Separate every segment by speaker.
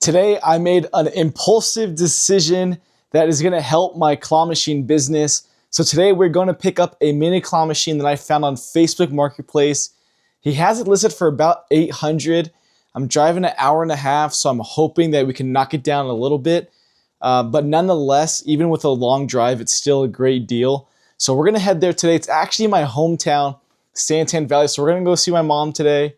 Speaker 1: Today, I made an impulsive decision that is gonna help my claw machine business. So today we're gonna pick up a mini claw machine that I found on Facebook Marketplace. He has it listed for about $800. I'm driving an hour and a half, so I'm hoping that we can knock it down a little bit. But nonetheless, even with a long drive, it's still a great deal. So we're gonna head there today. It's actually my hometown, Santan Valley. So we're gonna go see my mom today.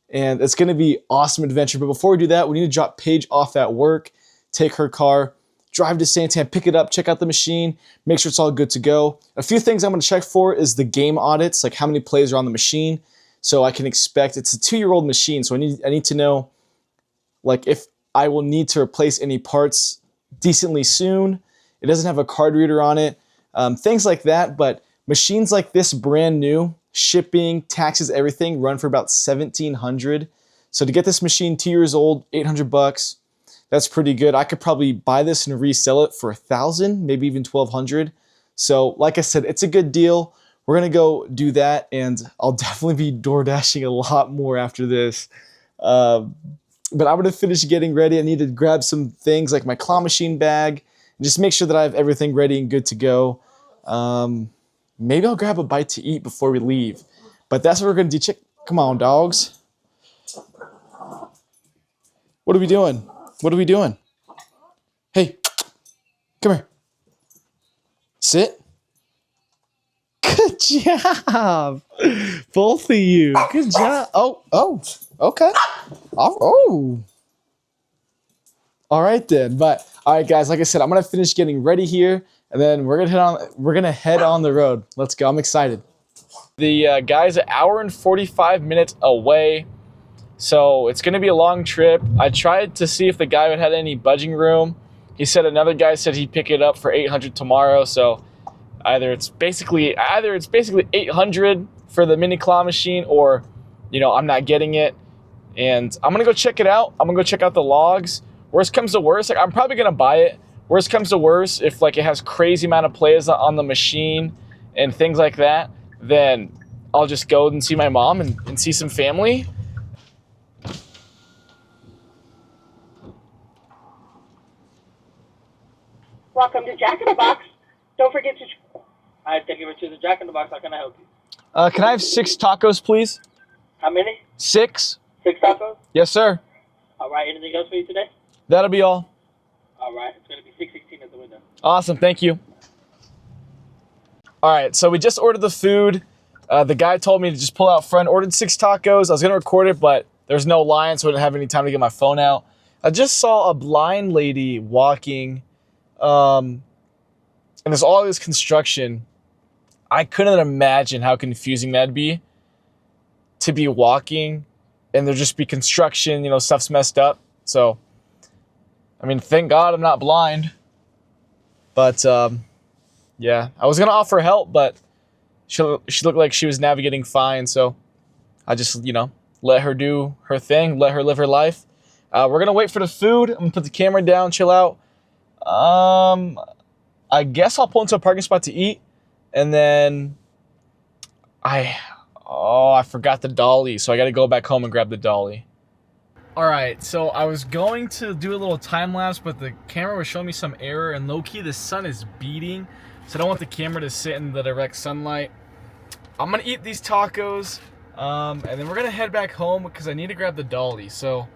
Speaker 1: And it's going to be awesome adventure. But before we do that, we need to drop Paige off at work, take her car, drive to Santan, pick it up, check out the machine, make sure it's all good to go. A few things I'm going to check for is the game audits, like how many plays are on the machine. So I can expect, it's a 2-year-old machine, so I need to know like if I will need to replace any parts decently soon. It doesn't have a card reader on it, things like that. But machines like this, brand new, shipping, taxes, everything, run for about $1,700. So to get this machine 2 years old, $800, that's pretty good. I could probably buy this and resell it for $1,000, maybe even $1,200. So like I said, it's a good deal. We're gonna go do that, and I'll definitely be door dashing a lot more after this. But I'm gonna finish getting ready. I need to grab some things like my claw machine bag and just make sure that I have everything ready and good to go. Maybe I'll grab a bite to eat before we leave. But that's what we're going to do. Come on, dogs. What are we doing? What are we doing? Hey, come here. Sit. Good job. Both of you. Good job. Oh, okay. Oh. All right then. But all right, guys, like I said, I'm going to finish getting ready here. And then we're gonna head on the road. Let's go. I'm excited. The guy's an hour and 45 minutes away, so it's gonna be a long trip. I tried to see if the guy had any budging room. He said another guy said he'd pick it up for $800 tomorrow. So either it's basically $800 for the mini claw machine, or I'm not getting it. And I'm gonna go check it out. I'm gonna go check out the logs. Worst comes to worst, I'm probably gonna buy it. Worst comes to worst, if it has crazy amount of plays on the machine and things like that, then I'll just go and see my mom and see some family.
Speaker 2: Welcome to Jack in the Box. Don't forget to... Hi, thank you for choosing Jack in the Box. How can I help you?
Speaker 1: Can I have 6 tacos, please?
Speaker 2: How many?
Speaker 1: 6.
Speaker 2: 6 tacos?
Speaker 1: Yes, sir.
Speaker 2: All right, anything else for you today?
Speaker 1: That'll be all.
Speaker 2: All right, it's going to be $6.16 at the window.
Speaker 1: Awesome, thank you. All right, so we just ordered the food. The guy told me to just pull out front. Ordered 6 tacos. I was going to record it, but there's no line, so I didn't have any time to get my phone out. I just saw a blind lady walking, and there's all this construction. I couldn't imagine how confusing that'd be to be walking, and there'd just be construction, stuff's messed up. So, I mean, thank God I'm not blind. But, yeah, I was going to offer help, but she looked like she was navigating fine. So I just, let her do her thing, let her live her life. We're going to wait for the food. I'm going to put the camera down, chill out. I guess I'll pull into a parking spot to eat. And then I forgot the dolly. So I got to go back home and grab the dolly. All right, so I was going to do a little time lapse, but the camera was showing me some error, and low-key the sun is beating, so I don't want the camera to sit in the direct sunlight. I'm gonna eat these tacos, and then we're gonna head back home because I need to grab the dolly. So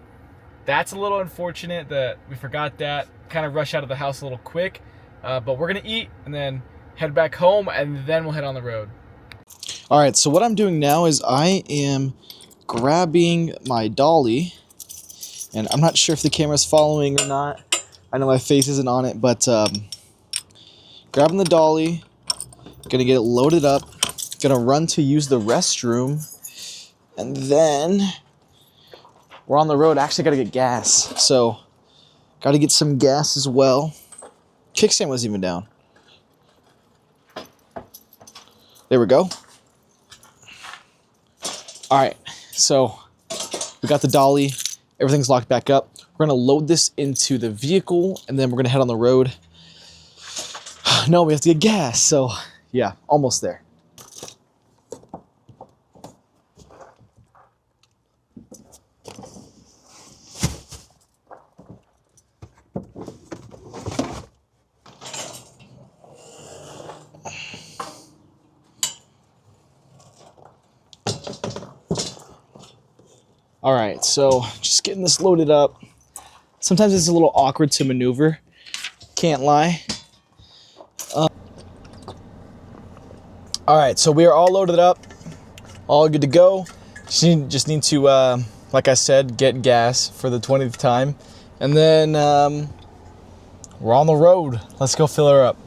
Speaker 1: that's a little unfortunate that we forgot that. Kind of rush out of the house a little quick, but we're gonna eat and then head back home, and then we'll head on the road. All right, so what I'm doing now is I am grabbing my dolly. And I'm not sure if the camera's following or not. I know my face isn't on it, but grabbing the dolly, gonna get it loaded up, gonna run to use the restroom, and then we're on the road. Actually, gotta get gas, so gotta get some gas as well. Kickstand wasn't even down. There we go. All right, so we got the dolly. Everything's locked back up. We're gonna load this into the vehicle, and then we're gonna head on the road. No, we have to get gas, so yeah, almost there. All right, so just getting this loaded up. Sometimes it's a little awkward to maneuver. Can't lie. All right, so we are all loaded up, all good to go. Just need to, like I said, get gas for the 20th time. And then we're on the road. Let's go fill her up.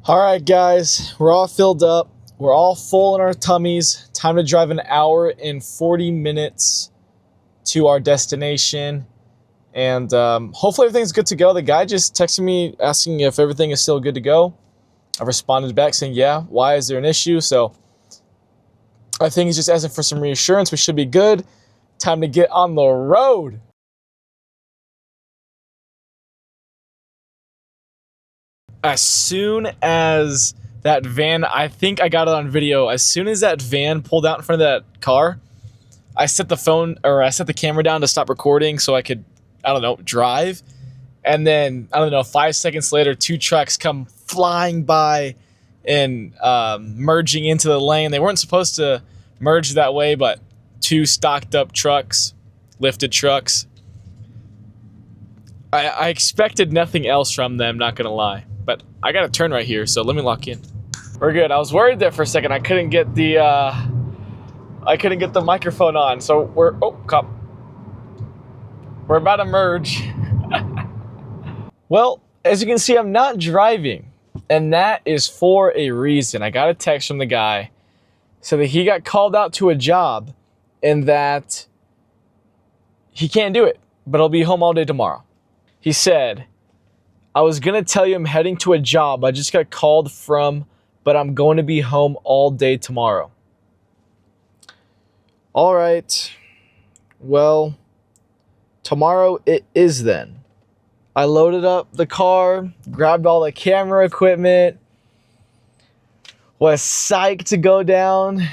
Speaker 1: All right, guys, we're all filled up. We're all full in our tummies. Time to drive an hour and 40 minutes to our destination. And hopefully everything's good to go. The guy just texted me asking if everything is still good to go. I responded back saying, yeah, why is there an issue? So I think he's just asking for some reassurance. We should be good. Time to get on the road. As soon as that van, I think I got it on video, as soon as that van pulled out in front of that car, I set the camera down to stop recording so I could, I don't know, drive. And then, I don't know, 5 seconds later, 2 trucks come flying by and merging into the lane. They weren't supposed to merge that way, but 2 stocked up trucks, lifted trucks. I expected nothing else from them, not gonna lie. But I got a turn right here, so let me lock in. We're good. I was worried there for a second. I couldn't get the microphone on. So cop. We're about to merge. Well, as you can see, I'm not driving, and that is for a reason. I got a text from the guy so that he got called out to a job and that he can't do it, but he'll be home all day tomorrow. He said, I was going to tell you I'm heading to a job I just got called from, but I'm going to be home all day tomorrow. All right. Well, tomorrow it is then. I loaded up the car, grabbed all the camera equipment, was psyched to go down.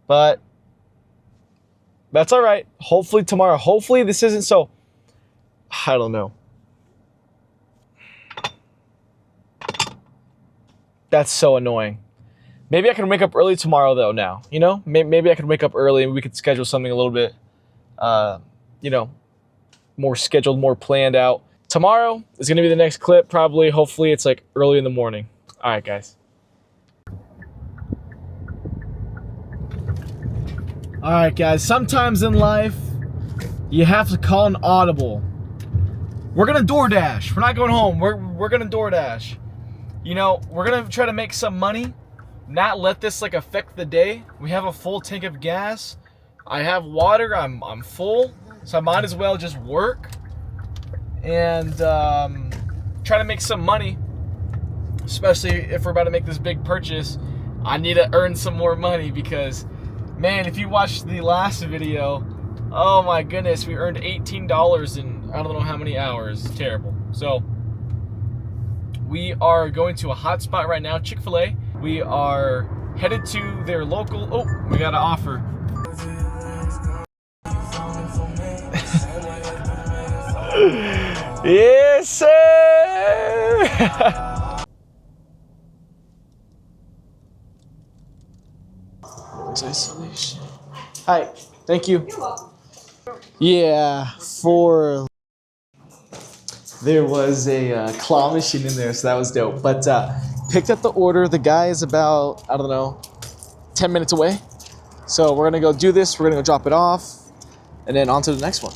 Speaker 1: But that's all right. Hopefully tomorrow. Hopefully this isn't so... I don't know. That's so annoying. Maybe I can wake up early tomorrow though now, you know? Maybe I can wake up early and we could schedule something a little bit, you know, more scheduled, more planned out. Tomorrow is going to be the next clip, probably. Hopefully it's like early in the morning. All right, guys. All right, guys. Sometimes in life, you have to call an audible. We're gonna DoorDash. We're not going home. We're gonna DoorDash. You know, we're gonna try to make some money, not let this like affect the day. We have a full tank of gas. I have water. I'm full, so I might as well just work and try to make some money. Especially if we're about to make this big purchase, I need to earn some more money because, man, if you watched the last video, oh my goodness, we earned $18 in I don't know how many hours. It's terrible. So we are going to a hot spot right now, Chick-fil-A. We are headed to their local, oh, we got an offer. Yes, sir. Noise isolation. Hi, thank you.
Speaker 2: You're welcome.
Speaker 1: Yeah, there was a claw machine in there, so that was dope. But picked up the order. The guy is about, I don't know, 10 minutes away. So we're gonna go do this. We're gonna go drop it off, and then on to the next one.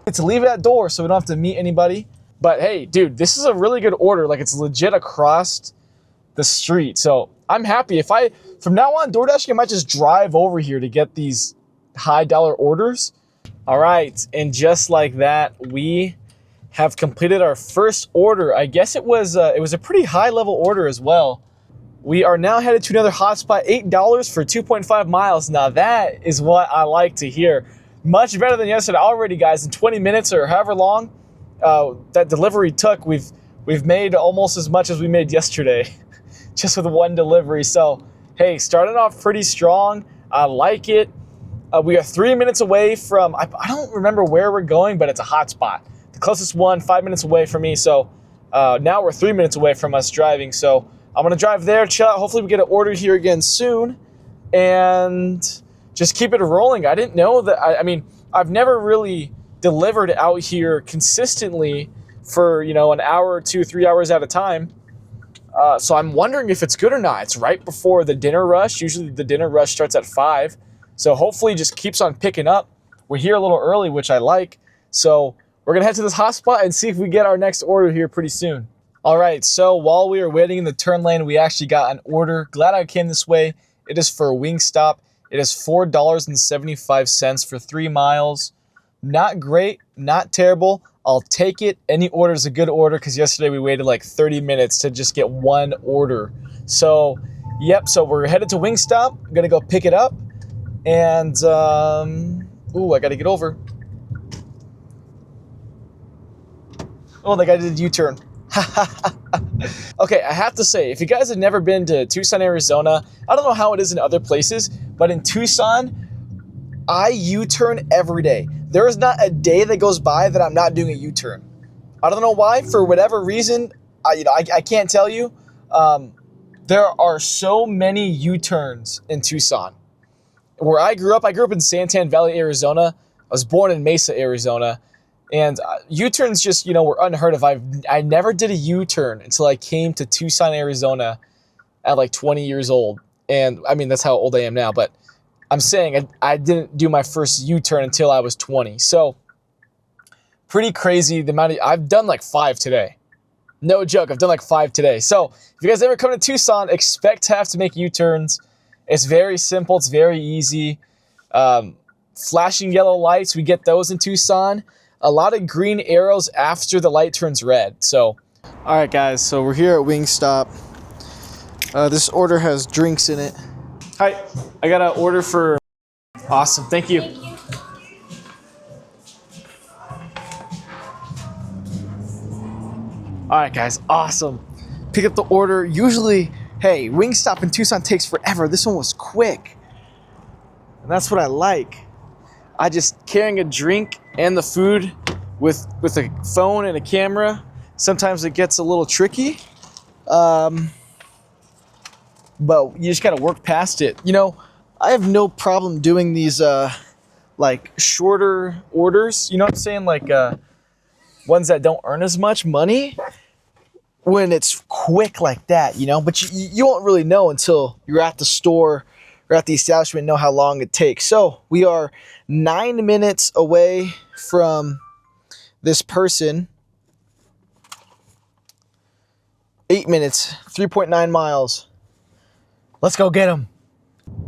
Speaker 1: It's to leave it at door so we don't have to meet anybody. But hey, dude, this is a really good order. Like, it's legit across the street. So I'm happy. From now on, DoorDash, I might just drive over here to get these high dollar orders. All right, and just like that, we have completed our first order. I guess it was a pretty high level order as well. We are now headed to another hotspot, $8 for 2.5 miles. Now that is what I like to hear. Much better than yesterday already, guys. In 20 minutes or however long that delivery took, we've made almost as much as we made yesterday, just with one delivery. So, hey, starting off pretty strong. I like it. We are 3 minutes away from, I don't remember where we're going, but it's a hotspot. The closest one, 5 minutes away from me. So now we're 3 minutes away from us driving. So I'm going to drive there, chill out. Hopefully we get it ordered here again soon and just keep it rolling. I didn't know that. I mean, I've never really delivered out here consistently for, an hour or 2, 3 hours at a time. So I'm wondering if it's good or not. It's right before the dinner rush. Usually the dinner rush starts at 5. So hopefully it just keeps on picking up. We're here a little early, which I like. So we're going to head to this hotspot and see if we get our next order here pretty soon. All right, so while we were waiting in the turn lane, we actually got an order. Glad I came this way. It is for Wingstop. It is $4.75 for 3 miles. Not great, not terrible. I'll take it. Any order is a good order because yesterday we waited like 30 minutes to just get one order. So, yep, so we're headed to Wingstop. I'm going to go pick it up. And, I got to get over. Oh, the guy did a U-turn. Okay, I have to say, if you guys have never been to Tucson, Arizona, I don't know how it is in other places, but in Tucson, I U-turn every day. There is not a day that goes by that I'm not doing a U-turn. I don't know why, for whatever reason, I can't tell you. There are so many U-turns in Tucson. Where I grew up in Santan Valley, Arizona. I was born in Mesa, Arizona. And U-turns just, were unheard of. I never did a U-turn until I came to Tucson, Arizona at like 20 years old. And I mean, that's how old I am now. But I'm saying I didn't do my first U-turn until I was 20. So pretty crazy the amount I've done like 5 today. No joke, I've done like 5 today. So if you guys ever come to Tucson, expect to have to make U-turns. It's very simple. It's very easy. Flashing yellow lights, we get those in Tucson. A lot of green arrows after the light turns red. So, all right, guys. So we're here at Wingstop. This order has drinks in it. Hi, I got an order for. Awesome, thank you. All right, guys. Awesome. Pick up the order. Usually, hey, Wingstop in Tucson takes forever. This one was quick, and that's what I like. I just carrying a drink and the food with a phone and a camera. Sometimes it gets a little tricky, but you just gotta work past it. I have no problem doing these like shorter orders. You know what I'm saying? Like ones that don't earn as much money when it's quick like that. But you won't really know until you're at the store or at the establishment, know how long it takes. So we are 9 minutes away from this person. 8 minutes, 3.9 miles. Let's go get him.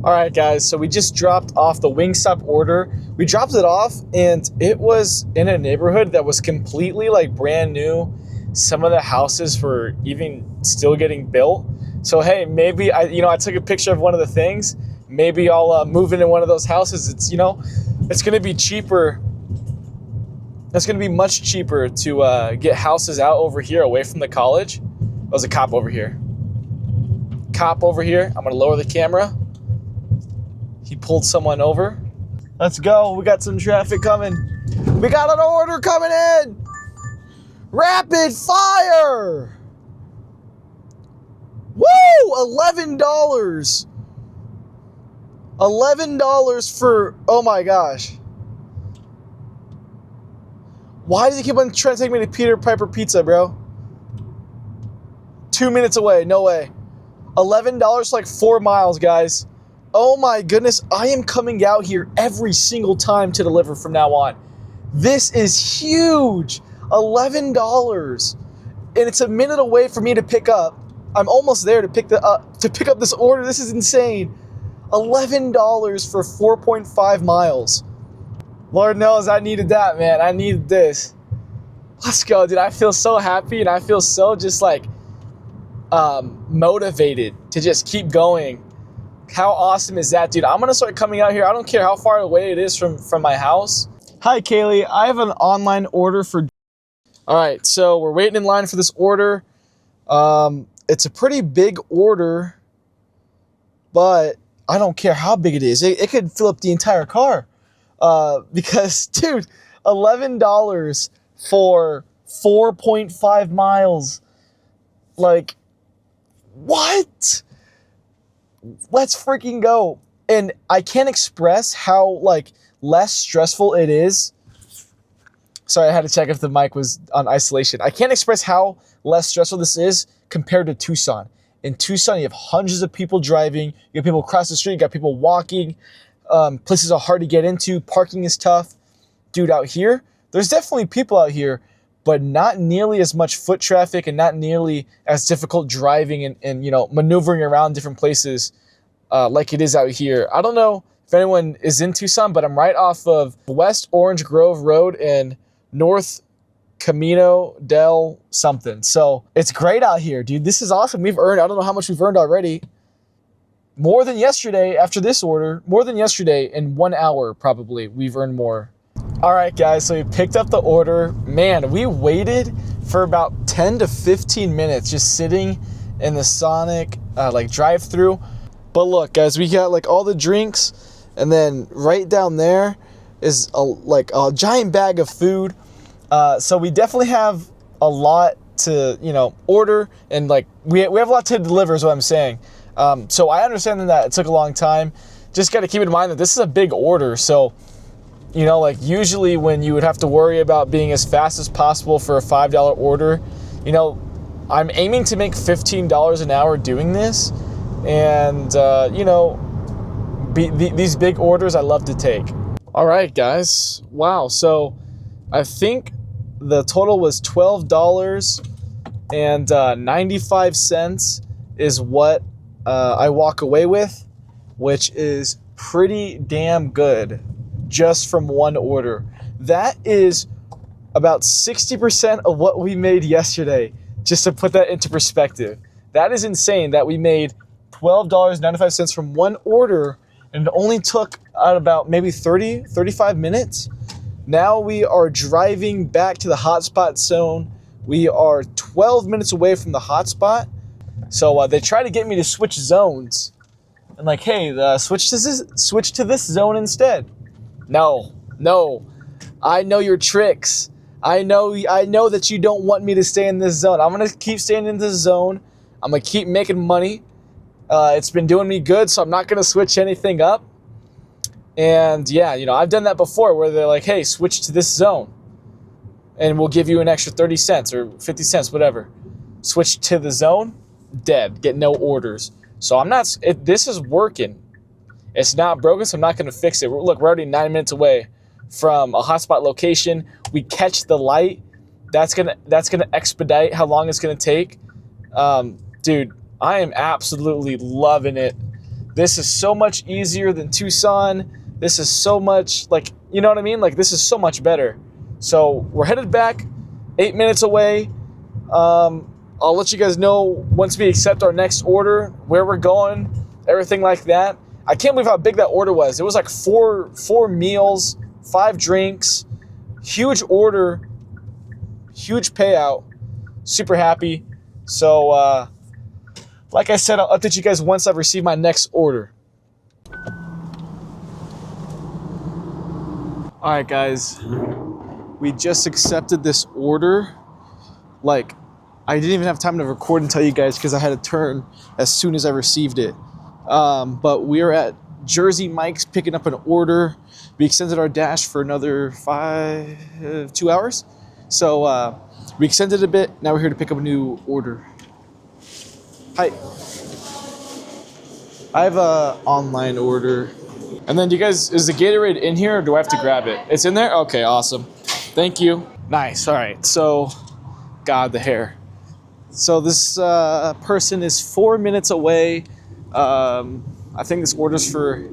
Speaker 1: All right, guys, so we just dropped off the Wingstop order. We dropped it off, and it was in a neighborhood that was completely like brand new. Some of the houses were even still getting built. So, hey, maybe I took a picture of one of the things. Maybe I'll move into one of those houses. It's going to be cheaper. It's going to be much cheaper to get houses out over here away from the college. There's a cop over here. Cop over here. I'm going to lower the camera. He pulled someone over. Let's go. We got some traffic coming. We got an order coming in. Rapid fire. Woo! $11. $11 for, oh my gosh. Why does he keep on trying to take me to Peter Piper Pizza, bro? 2 minutes away, no way. $11 for like 4 miles, guys. Oh my goodness, I am coming out here every single time to deliver from now on. This is huge. $11. And it's a minute away for me to pick up. I'm almost there to pick up this order. This is insane. $11 for 4.5 miles. Lord knows I needed that, man. I needed this. Let's go, dude. I feel so happy and I feel so just like motivated to just keep going. How awesome is that, dude? I'm gonna start coming out here. I don't care how far away it is from my house. Hi, Kaylee. I have an online order for... All right, so we're waiting in line for this order. It's a pretty big order, but I don't care how big it is. It could fill up the entire car. Because, dude, $11 for 4.5 miles. Like, what? Let's freaking go. And I can't express how, like, less stressful it is. Sorry, I had to check if the mic was on isolation. I can't express how less stressful this is compared to Tucson. In Tucson, you have hundreds of people driving. You got people across the street. You got people walking. Places are hard to get into. Parking is tough. Dude, out here, there's definitely people out here, but not nearly as much foot traffic and not nearly as difficult driving and you know, maneuvering around different places like it is out here. I don't know if anyone is in Tucson, but I'm right off of West Orange Grove Road and North Camino del something. So it's great out here, dude. This is awesome. We've earned, I don't know how much we've earned already. More than yesterday after this order. More than yesterday in 1 hour, probably. We've earned more. All right, guys, so we picked up the order. Man, we waited for about 10 to 15 minutes just sitting in the Sonic like drive-through. But look, guys, we got like all the drinks, and then right down there is like a giant bag of food. So we definitely have a lot to, you know, order, and like we have a lot to deliver is what I'm saying. So I understand that it took a long time. Just got to keep in mind that this is a big order. So, you know, like usually when you would have to worry about being as fast as possible for a $5 order, you know, I'm aiming to make $15 an hour doing this. And, you know, these big orders I love to take. All right, guys. Wow. So I think the total was $12.95 is what I walk away with, which is pretty damn good just from one order. That is about 60% of what we made yesterday, just to put that into perspective. That is insane that we made $12.95 from one order, and it only took about maybe 35 minutes. Now we are driving back to the hotspot zone. We are 12 minutes away from the hotspot. So they try to get me to switch zones. And like, hey, switch to this zone instead. No. I know your tricks. I know that you don't want me to stay in this zone. I'm going to keep staying in this zone. I'm going to keep making money. It's been doing me good, so I'm not going to switch anything up. And yeah, you know, I've done that before where they're like, hey, switch to this zone and we'll give you an extra 30 cents or 50 cents, whatever. Switch to the zone, dead, get no orders. So this is working. It's not broken, so I'm not going to fix it. Look, we're already 9 minutes away from a hotspot location. We catch the light. That's gonna expedite how long it's gonna take. Dude, I am absolutely loving it. This is so much easier than Tucson. This is so much, like, you know what I mean? Like, this is so much better. So we're headed back, 8 minutes away. I'll let you guys know once we accept our next order, where we're going, everything like that. I can't believe how big that order was. It was like four meals, 5 drinks, huge order, huge payout. Super happy. So, like I said, I'll update you guys once I've received my next order. All right, guys. We just accepted this order. Like, I didn't even have time to record and tell you guys because I had to turn as soon as I received it. But we are at Jersey Mike's picking up an order. We extended our dash for another 2 hours. So we extended a bit. Now we're here to pick up a new order. Hi. I have a online order. And then is the Gatorade in here or do I have to grab it? It's in there? Okay, awesome. Thank you. Nice, all right. So, God, the hair. So this person is 4 minutes away. I think this order's for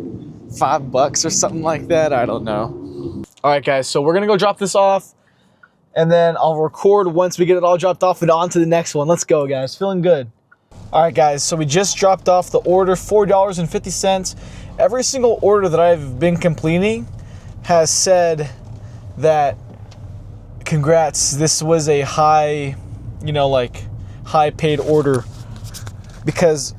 Speaker 1: $5 or something like that. I don't know. All right, guys, so we're gonna go drop this off and then I'll record once we get it all dropped off and on to the next one. Let's go, guys. Feeling good. All right, guys, so we just dropped off the order, $4.50. Every single order that I've been completing has said that, congrats, this was a high, high paid order, because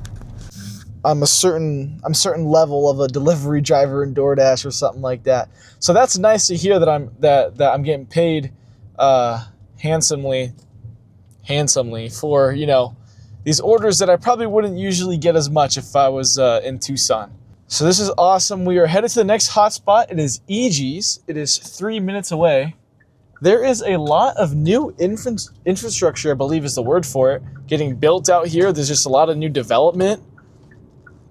Speaker 1: I'm a certain level of a delivery driver in DoorDash or something like that. So that's nice to hear that I'm getting paid handsomely for, these orders that I probably wouldn't usually get as much if I was in Tucson. So this is awesome. We are headed to the next hotspot. It is EG's. It is 3 minutes away. There is a lot of new infrastructure, I believe is the word for it, getting built out here. There's just a lot of new development.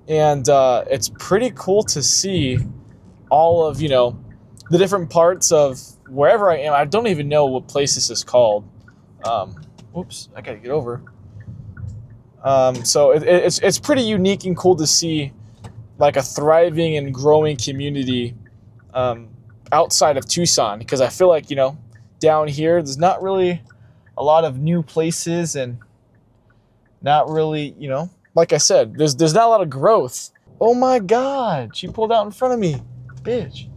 Speaker 1: And it's pretty cool to see all of, the different parts of wherever I am. I don't even know what place this is called. Oops, I gotta get over. So it's pretty unique and cool to see like a thriving and growing community outside of Tucson, because I feel like, down here there's not really a lot of new places, and not really, like I said, there's not a lot of growth. Oh my God, she pulled out in front of me, bitch.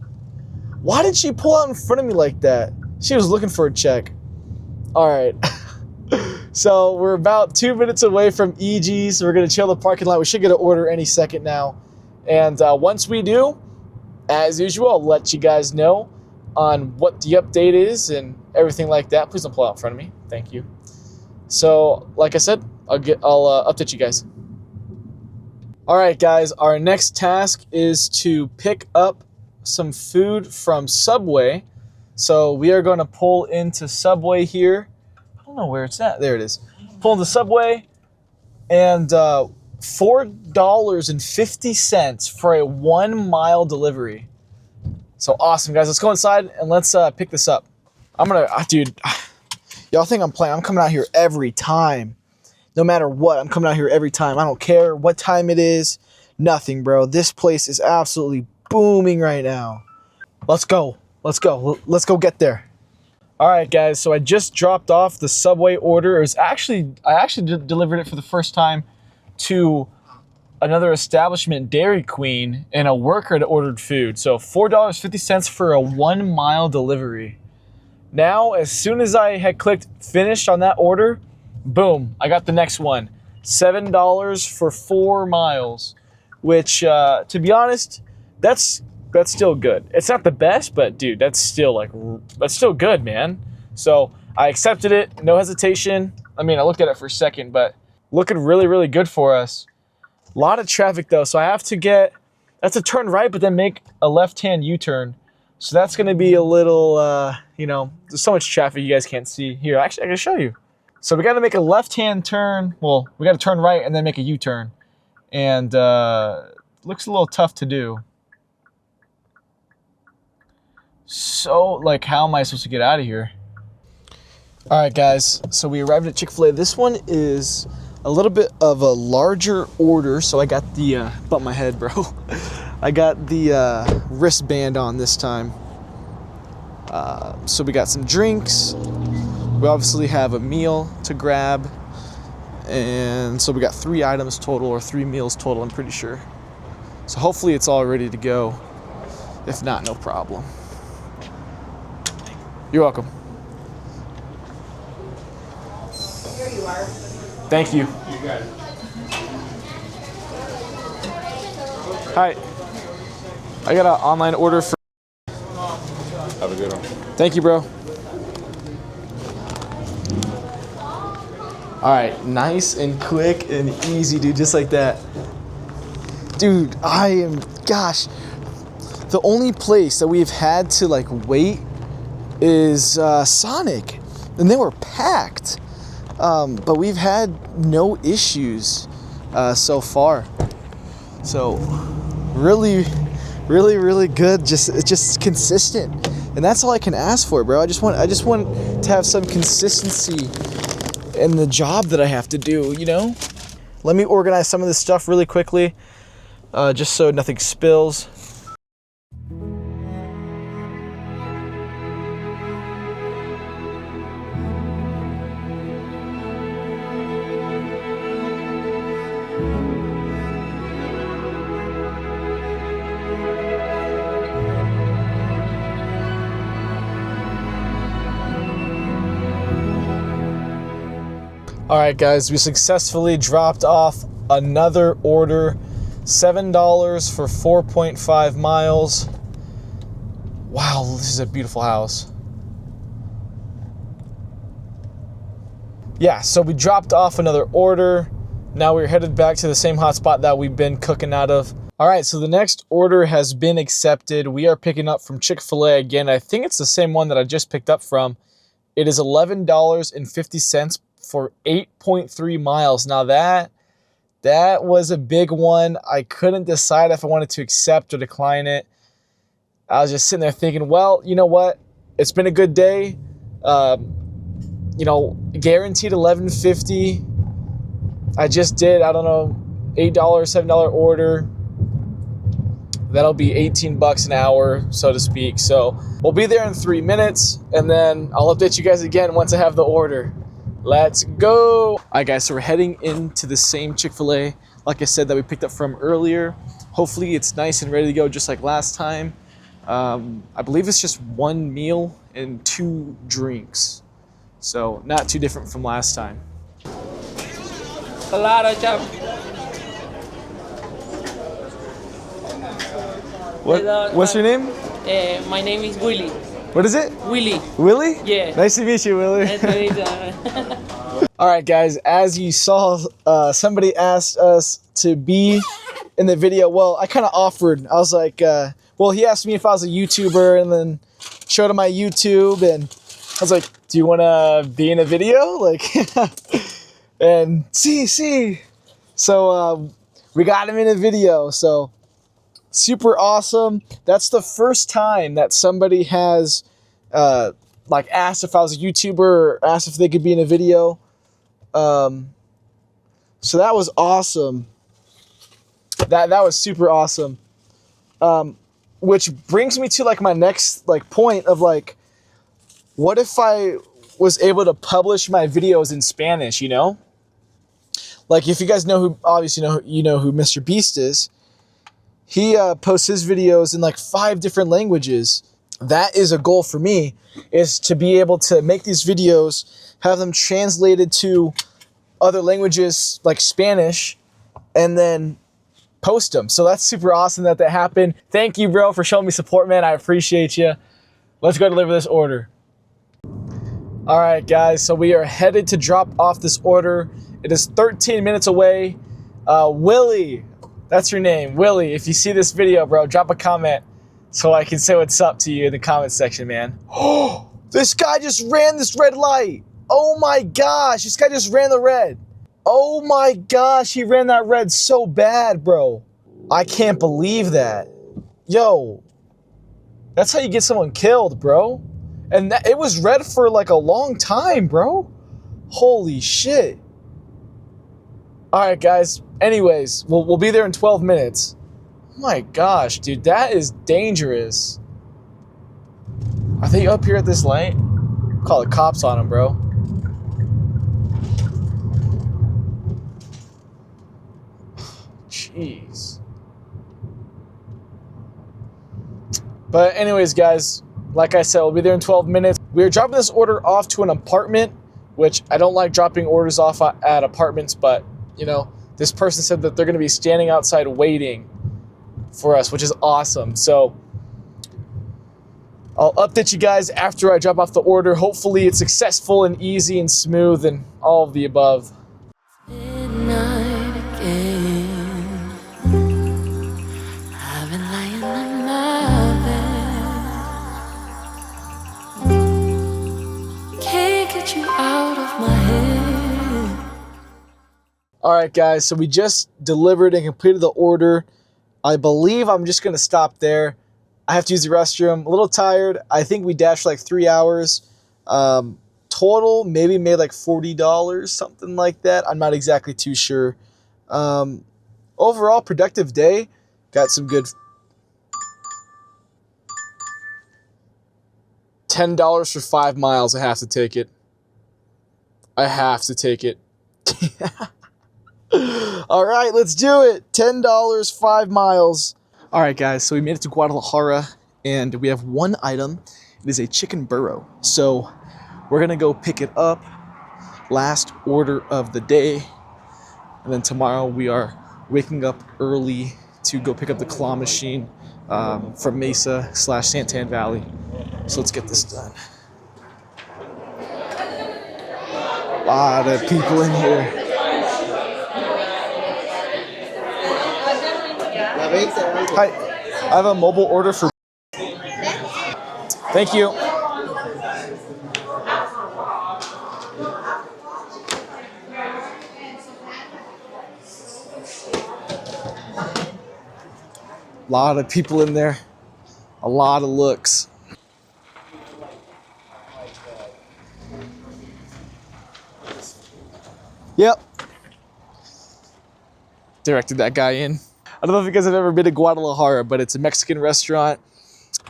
Speaker 1: Why did she pull out in front of me like that? She was looking for a check. All right. So we're about 2 minutes away from EG's. We're going to chill the parking lot. We should get an order any second now. And once we do, as usual, I'll let you guys know on what the update is and everything like that. Please don't pull out in front of me. Thank you. So, like I said, I'll update you guys. All right, guys. Our next task is to pick up some food from Subway. So we are going to pull into Subway here. I don't know where it's at. There it is. Pull into Subway, and $4.50 for a 1 mile delivery. So awesome, guys. Let's go inside and let's pick this up. Dude, y'all think I'm playing. I'm coming out here every time. No matter what, I'm coming out here every time. I don't care what time it is. Nothing, bro. This place is absolutely booming right now. Let's go. Let's go. Let's go get there. All right, guys. So I just dropped off the Subway order. I actually delivered it for the first time to another establishment, Dairy Queen, and a worker that ordered food. So $4.50 for a 1 mile delivery. Now, as soon as I had clicked finish on that order, boom, I got the next one. $7 for 4 miles, which, to be honest, that's still good. It's not the best, but dude, that's still good, man. So I accepted it, no hesitation. I mean, I looked at it for a second, but looking really, really good for us. A lot of traffic though, so I have to turn right, but then make a left-hand U-turn. So that's gonna be a little, there's so much traffic you guys can't see. Here, actually, I can show you. So we gotta make a left-hand turn. Well, we gotta turn right and then make a U-turn. And looks a little tough to do. So, how am I supposed to get out of here? All right, guys, so we arrived at Chick-fil-A. This one is a little bit of a larger order, so I got the, bump my head, bro. I got the wristband on this time. So we got some drinks. We obviously have a meal to grab. And so we got 3 items total, or 3 meals total, I'm pretty sure. So hopefully it's all ready to go. If not, no problem. You're welcome.
Speaker 3: Here you are.
Speaker 1: Thank you.
Speaker 3: You got it.
Speaker 1: Hi. I got an online order for...
Speaker 4: Have a good one.
Speaker 1: Thank you, bro. All right, nice and quick and easy, dude, just like that. Dude, the only place that we've had to wait is Sonic, and they were packed. But we've had no issues so far. So really, really, really good. It's just consistent, and that's all I can ask for, bro. I just want to have some consistency in the job that I have to do. Let me organize some of this stuff really quickly, just so nothing spills. All right, guys, we successfully dropped off another order. $7 for 4.5 miles. Wow, this is a beautiful house. Yeah, so we dropped off another order. Now we're headed back to the same hotspot that we've been cooking out of. All right, so the next order has been accepted. We are picking up from Chick-fil-A again. I think it's the same one that I just picked up from. It is $11.50 for 8.3 miles. Now that was a big one. I couldn't decide if I wanted to accept or decline it. I was just sitting there thinking, well, you know what? It's been a good day. Guaranteed $11.50. I just did, I don't know, $8, $7 order. That'll be $18 an hour, so to speak. So we'll be there in 3 minutes, and then I'll update you guys again once I have the order. Let's go. All right, guys, so we're heading into the same Chick-fil-A, like I said, that we picked up from earlier. Hopefully it's nice and ready to go just like last time. I believe it's just one meal and 2 drinks. So not too different from last time.
Speaker 2: Claro, chap.
Speaker 1: What's your name?
Speaker 2: My name is Willie.
Speaker 1: What is it?
Speaker 2: Willie.
Speaker 1: Willie?
Speaker 2: Yeah.
Speaker 1: Nice to meet you, Willie.
Speaker 2: Nice to meet you.
Speaker 1: All right, guys, as you saw, somebody asked us to be in the video. Well, I kind of offered. I was like, he asked me if I was a YouTuber, and then showed him my YouTube, and I was like, do you want to be in a video? Like, and see. So we got him in a video, so super awesome. That's the first time that somebody has asked if I was a YouTuber or asked if they could be in a video. So that was awesome. That was super awesome. Which brings me to like my next point of like, what if I was able to publish my videos in Spanish, you know? Like, if you guys know who, obviously you know who Mr. Beast is. He posts his videos in like 5 different languages. That is a goal for me, is to be able to make these videos, have them translated to other languages like Spanish, and then post them. So that's super awesome that happened. Thank you, bro, for showing me support, man. I appreciate you. Let's go deliver this order. All right, guys, so we are headed to drop off this order. It is 13 minutes away. Willie, that's your name, Willie. If you see this video, bro, drop a comment so I can say what's up to you in the comment section, man. Oh, this guy just ran this red light. Oh my gosh, this guy just ran the red. Oh my gosh, he ran that red so bad, bro. I can't believe that. Yo, that's how you get someone killed, bro. And it was red for like a long time, bro. Holy shit. All right, guys. Anyways, we'll be there in 12 minutes. Oh my gosh, dude, that is dangerous. Are they up here at this light? Call the cops on them, bro. Jeez. But anyways, guys, like I said, we'll be there in 12 minutes. We're dropping this order off to an apartment, which I don't like dropping orders off at apartments, but, you know, this person said that they're going to be standing outside waiting for us, which is awesome. So I'll update you guys after I drop off the order. Hopefully it's successful and easy and smooth and all of the above.
Speaker 5: Midnight again. I've been lying in my bed. Can't get you out of my head.
Speaker 1: All right, guys, so we just delivered and completed the order. I believe I'm just going to stop there. I have to use the restroom. A little tired. I think we dashed like 3 hours. Total, maybe made like $40, something like that. I'm not exactly too sure. Overall, productive day. Got some good... $10 for 5 miles. I have to take it. I have to take it. All right, let's do it. $10, 5 miles. All right, guys, so we made it to Guadalajara, and we have one item. It is a chicken burro. So we're going to go pick it up, last order of the day. And then tomorrow we are waking up early to go pick up the claw machine from Mesa / Santan Valley. So let's get this done. A lot of people in here. Hi, I have a mobile order for. Thank you. A lot of people in there. A lot of looks. Yep. Directed that guy in. I don't know if you guys have ever been to Guadalajara, but it's a Mexican restaurant.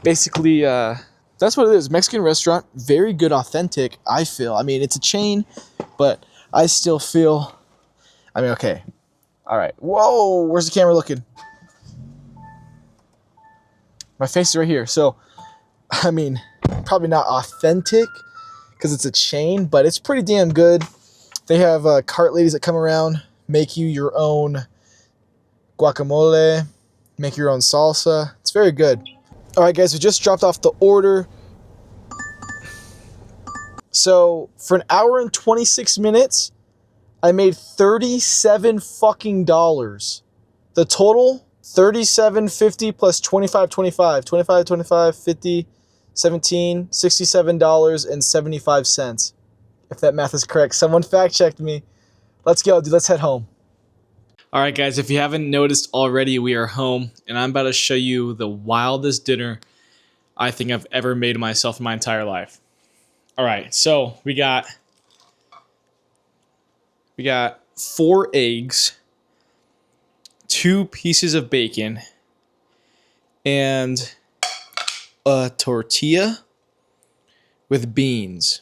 Speaker 1: Basically, that's what it is. Mexican restaurant. Very good, authentic, I feel. I mean, it's a chain, but I still feel... I mean, okay. All right. Whoa, where's the camera looking? My face is right here. So, I mean, probably not authentic because it's a chain, but it's pretty damn good. They have cart ladies that come around, make you your own guacamole, make your own salsa. It's very good. All right, guys, we just dropped off the order. So for an hour and 26 minutes, I made $37 fucking dollars. The total, $37.50 plus $25.25. $25.25, 50, 17, $67.75. If that math is correct. Someone fact checked me. Let's go, dude. Let's head home. All right, guys. If you haven't noticed already, we are home, and I'm about to show you the wildest dinner I think I've ever made myself in my entire life. All right, so we got 4 eggs, 2 pieces of bacon, and a tortilla with beans.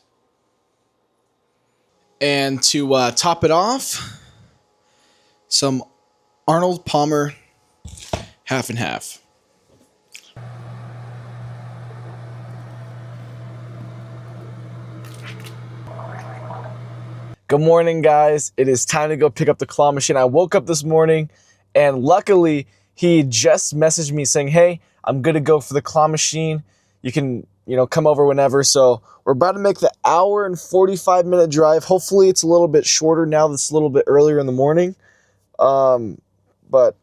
Speaker 1: And to top it off, some Arnold Palmer half and half. Good morning, guys. It is time to go pick up the claw machine. I woke up this morning, and luckily, he just messaged me saying, hey, I'm good to go for the claw machine. You can, come over whenever. So we're about to make the hour and 45-minute drive. Hopefully, it's a little bit shorter now that it's a little bit earlier in the morning. But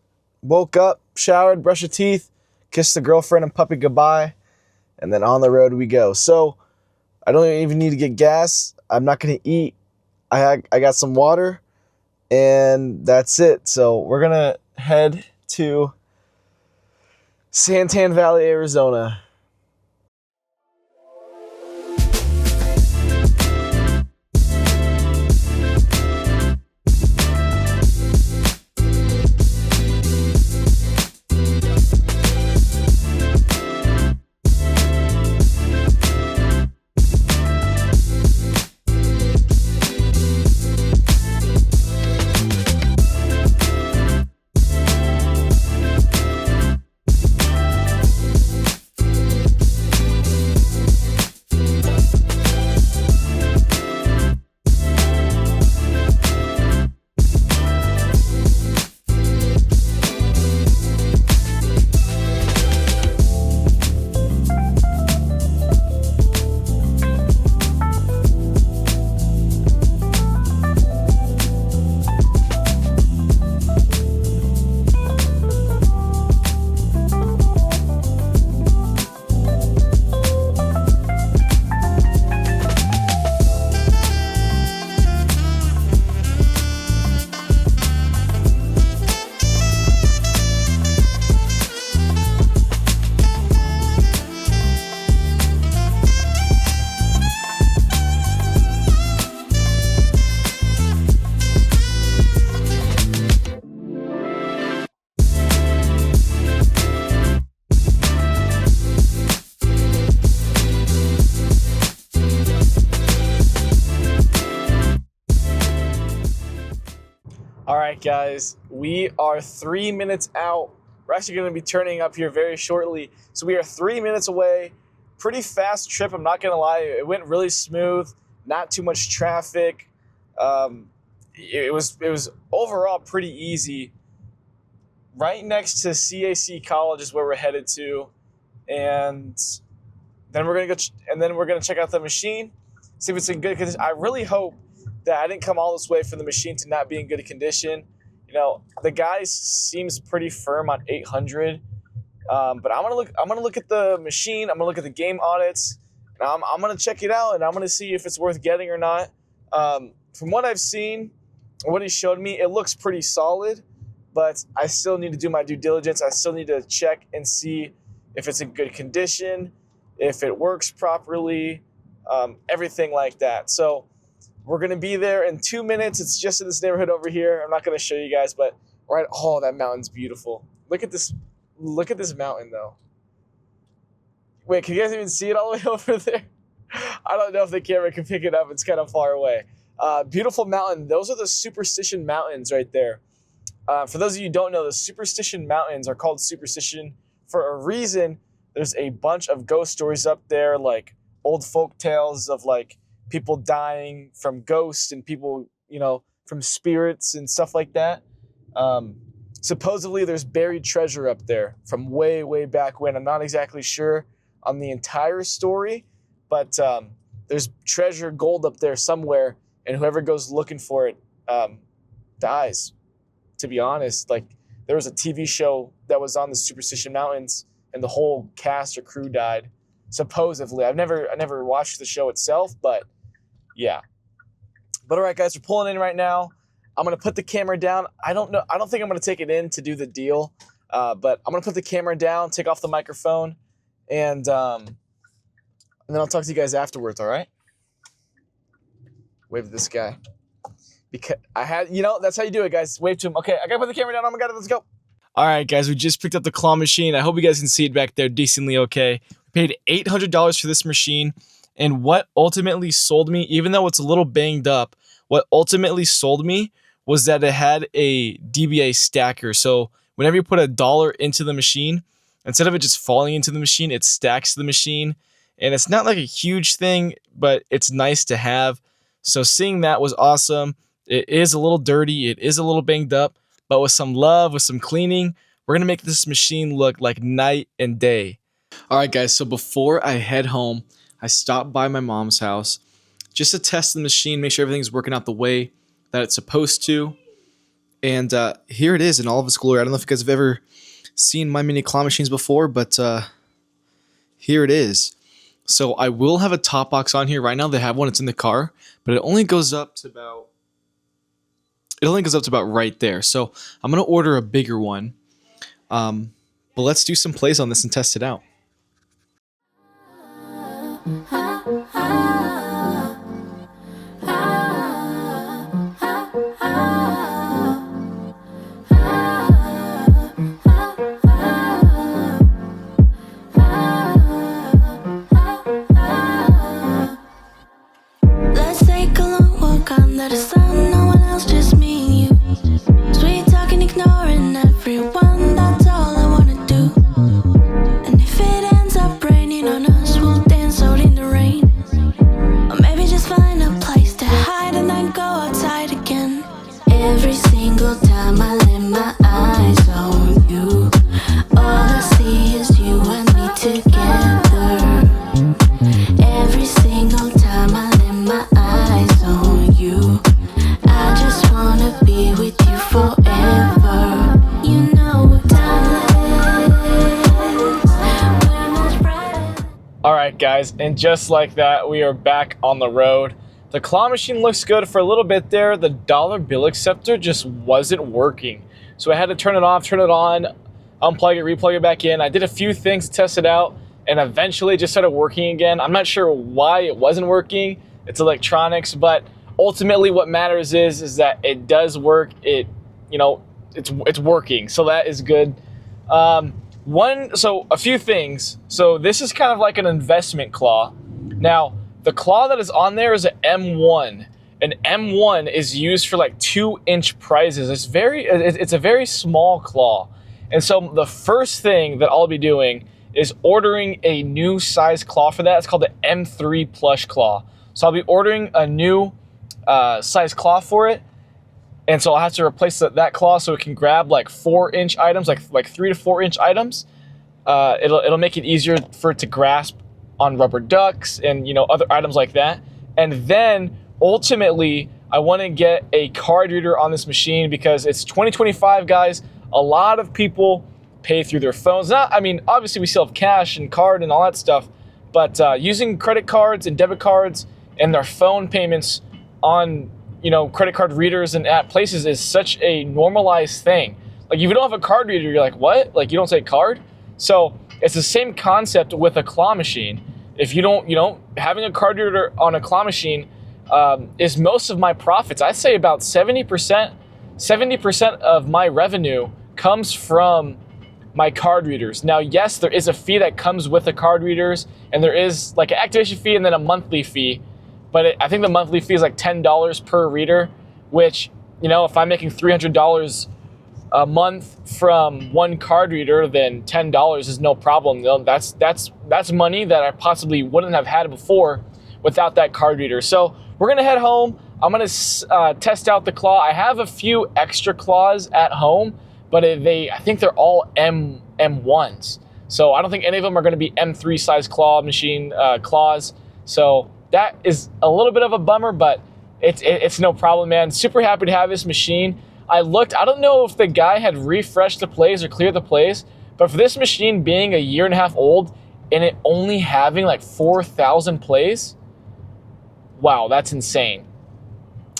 Speaker 1: woke up, showered, brushed your teeth, kissed the girlfriend and puppy goodbye, and then on the road we go. So I don't even need to get gas. I'm not going to eat. I got some water, and that's it. So we're going to head to Santan Valley, Arizona. All right, guys, we are 3 minutes out. We're actually going to be turning up here very shortly. So we are 3 minutes away. Pretty fast trip, I'm not going to lie. It went really smooth, not too much traffic. It was overall pretty easy. Right next to CAC College is where we're headed to, and then we're gonna check out the machine, see if it's in good condition. I really hope that I didn't come all this way for the machine to not be in good condition. You know, the guy seems pretty firm on 800, but I'm gonna look at the machine. I'm gonna look at the game audits, and I'm gonna check it out, and I'm gonna see if it's worth getting or not. From what I've seen, what he showed me, it looks pretty solid, but I still need to do my due diligence. I still need to check and see if it's in good condition, if it works properly, everything like that. So we're going to be there in 2 minutes. It's just in this neighborhood over here. I'm not going to show you guys, but right. Oh, that mountain's beautiful. Look at this mountain though. Wait, can you guys even see it all the way over there? I don't know if the camera can pick it up. It's kind of far away. Beautiful mountain. Those are the Superstition Mountains right there. For those of you who don't know, the Superstition Mountains are called Superstition for a reason. There's a bunch of ghost stories up there, like old folk tales of like people dying from ghosts and people, from spirits and stuff like that. Supposedly there's buried treasure up there from way, way back when. I'm not exactly sure on the entire story, but there's treasure gold up there somewhere, and whoever goes looking for it dies. To be honest, like there was a TV show that was on the Superstition Mountains, and the whole cast or crew died. Supposedly, I never watched the show itself, but yeah. But all right, guys, we're pulling in right now. I'm gonna put the camera down. I don't think I'm gonna take it in to do the deal, but I'm gonna put the camera down, take off the microphone, and then I'll talk to you guys afterwards. All right? Wave to this guy. Because that's how you do it, guys. Wave to him. Okay, I gotta put the camera down. Oh my God, let's go. All right, guys, we just picked up the claw machine. I hope you guys can see it back there decently okay. We paid $800 for this machine, and what ultimately sold me, even though it's a little banged up, what ultimately sold me was that it had a DBA stacker. So whenever you put $1 into the machine, instead of it just falling into the machine, it stacks the machine. And it's not like a huge thing, but it's nice to have. So seeing that was awesome. It is a little dirty. It is a little banged up, but with some love, with some cleaning, we're going to make this machine look like night and day. All right, guys. So before I head home, I stopped by my mom's house just to test the machine, make sure everything's working out the way that it's supposed to. And here it is in all of its glory. I don't know if you guys have ever seen my mini claw machines before, but here it is. So I will have a top box on here. Right now they have one. It's in the car, but it only goes up to about right there. So I'm going to order a bigger one. But let's do some plays on this and test it out.
Speaker 5: Let's take a long walk under the sun. No one else, just me and you. Sweet talking, ignoring everyone. That's all I wanna do. And if it ends up raining on us, we'll dance out in the rain. Or maybe just find a place to hide and then go outside again. Every single time I lay my eyes on you, all I see is you and me together. Every single time I lay my eyes on you, I just wanna be with you forever. You know we're timeless. We're much brighter.
Speaker 1: All right, guys, and just like that, we are back on the road. The claw machine looks good for a little bit there. The dollar bill acceptor just wasn't working. So I had to turn it off, turn it on, unplug it, replug it back in. I did a few things to test it out, and eventually it just started working again. I'm not sure why it wasn't working. It's electronics, but ultimately what matters is that it does work. It's working, so that is good. So a few things. So this is kind of like an investment claw. Now, the claw that is on there is an M1. An M1 is used for like 2-inch prizes. It's a very small claw. And so the first thing that I'll be doing is ordering a new size claw for that. It's called the M3 plush claw. So I'll be ordering a new size claw for it. And so I'll have to replace that claw so it can grab like 4-inch items, like 3 to 4 inch items. It'll make it easier for it to grasp on rubber ducks and, you know, other items like that. And then ultimately, I want to get a card reader on this machine because it's 2025, guys. A lot of people pay through their phones. I mean, obviously we still have cash and card and all that stuff, but using credit cards and debit cards and their phone payments on, you know, credit card readers and at places is such a normalized thing. Like, if you don't have a card reader, you're like, what? Like, you don't take card? So it's the same concept with a claw machine. If you don't, having a card reader on a claw machine is most of my profits. I say about 70% of my revenue comes from my card readers. Now, yes, there is a fee that comes with the card readers, and there is like an activation fee and then a monthly fee. But I think the monthly fee is like $10 per reader, which, you know, if I'm making $300 a month from one card reader, then $10 is no problem. You know, that's money that I possibly wouldn't have had before without that card reader. So we're gonna head home. I'm gonna test out the claw. I have a few extra claws at home, but I think they're all M1s. So I don't think any of them are gonna be M3 size claw machine claws. So that is a little bit of a bummer, but it's no problem, man. Super happy to have this machine. I don't know if the guy had refreshed the plays or cleared the plays, but for this machine being a 1.5 years old and it only having like 4,000 plays, wow, that's insane.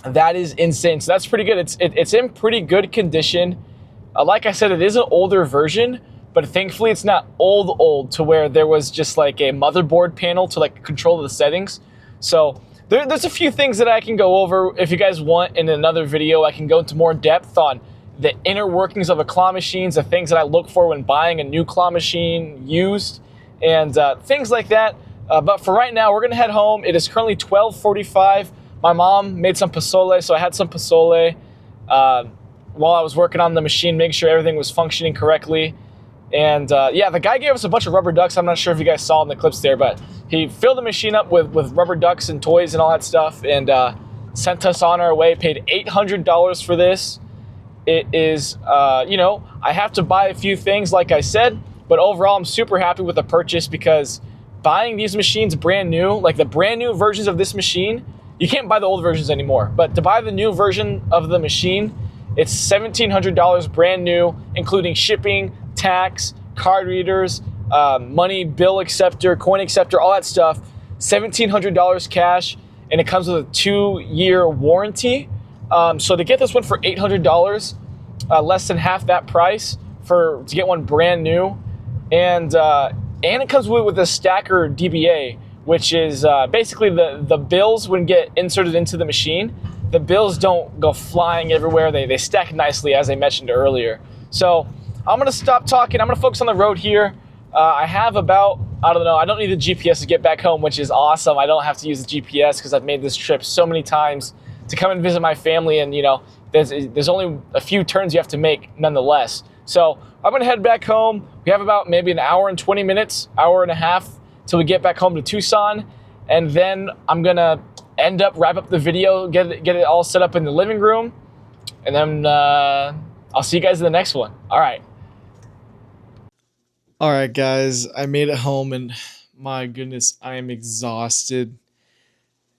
Speaker 1: That is insane. So that's pretty good. It's in pretty good condition. Like I said, it is an older version, but thankfully it's not old to where there was just like a motherboard panel to like control the settings. So there's a few things that I can go over. If you guys want in another video, I can go into more depth on the inner workings of a claw machines, the things that I look for when buying a new claw machine used, and things like that. But for right now, we're gonna head home. It is currently 12:45. My mom made some pozole, so I had some pozole while I was working on the machine, making sure everything was functioning correctly. And yeah, the guy gave us a bunch of rubber ducks. I'm not sure if you guys saw in the clips there, but he filled the machine up with rubber ducks and toys and all that stuff, and sent us on our way. Paid $800 for this. It is, you know, I have to buy a few things, like I said, but overall, I'm super happy with the purchase because buying these machines brand new, like the brand new versions of this machine, you can't buy the old versions anymore. But to buy the new version of the machine, it's $1,700 brand new, including shipping, tax, card readers, money, bill acceptor, coin acceptor, all that stuff. $1,700 cash, and it comes with a 2-year warranty. So to get this one for $800, less than half that price to get one brand new, and it comes with a stacker DBA, which is basically the bills when get inserted into the machine. The bills don't go flying everywhere. They stack nicely, as I mentioned earlier. So I'm gonna stop talking. I'm gonna focus on the road here. I have about, I don't know, I don't need the GPS to get back home, which is awesome. I don't have to use the GPS because I've made this trip so many times to come and visit my family, and you know, there's only a few turns you have to make nonetheless. So I'm gonna head back home. We have about maybe an hour and 20 minutes, hour and a half till we get back home to Tucson, and then I'm gonna wrap up the video, get it all set up in the living room, and then I'll see you guys in the next one. All right. All right, guys, I made it home, and my goodness, I am exhausted.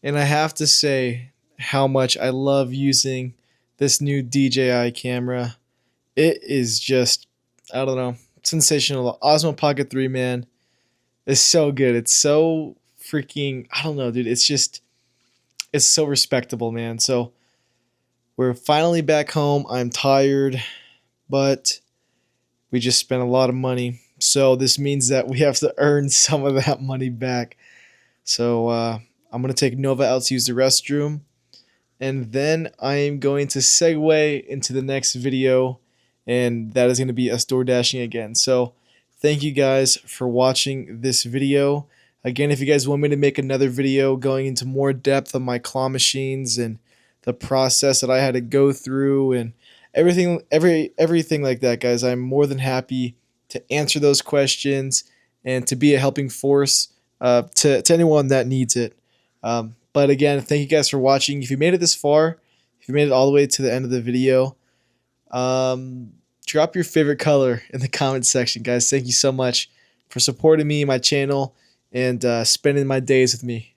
Speaker 1: And I have to say how much I love using this new DJI camera. It is just, I don't know, sensational. The Osmo Pocket 3, man, is so good. It's so freaking, I don't know, dude. It's so respectable, man. So we're finally back home. I'm tired, but we just spent a lot of money. So this means that we have to earn some of that money back. So I'm going to take Nova out to use the restroom. And then I am going to segue into the next video. And that is going to be us door dashing again. So thank you guys for watching this video. Again, if you guys want me to make another video going into more depth of my claw machines and the process that I had to go through and everything like that, guys, I'm more than happy to answer those questions and to be a helping force to anyone that needs it. But again, thank you guys for watching. If you made it this far, if you made it all the way to the end of the video, drop your favorite color in the comment section, guys. Thank you so much for supporting me, my channel, and spending my days with me.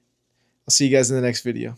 Speaker 1: I'll see you guys in the next video.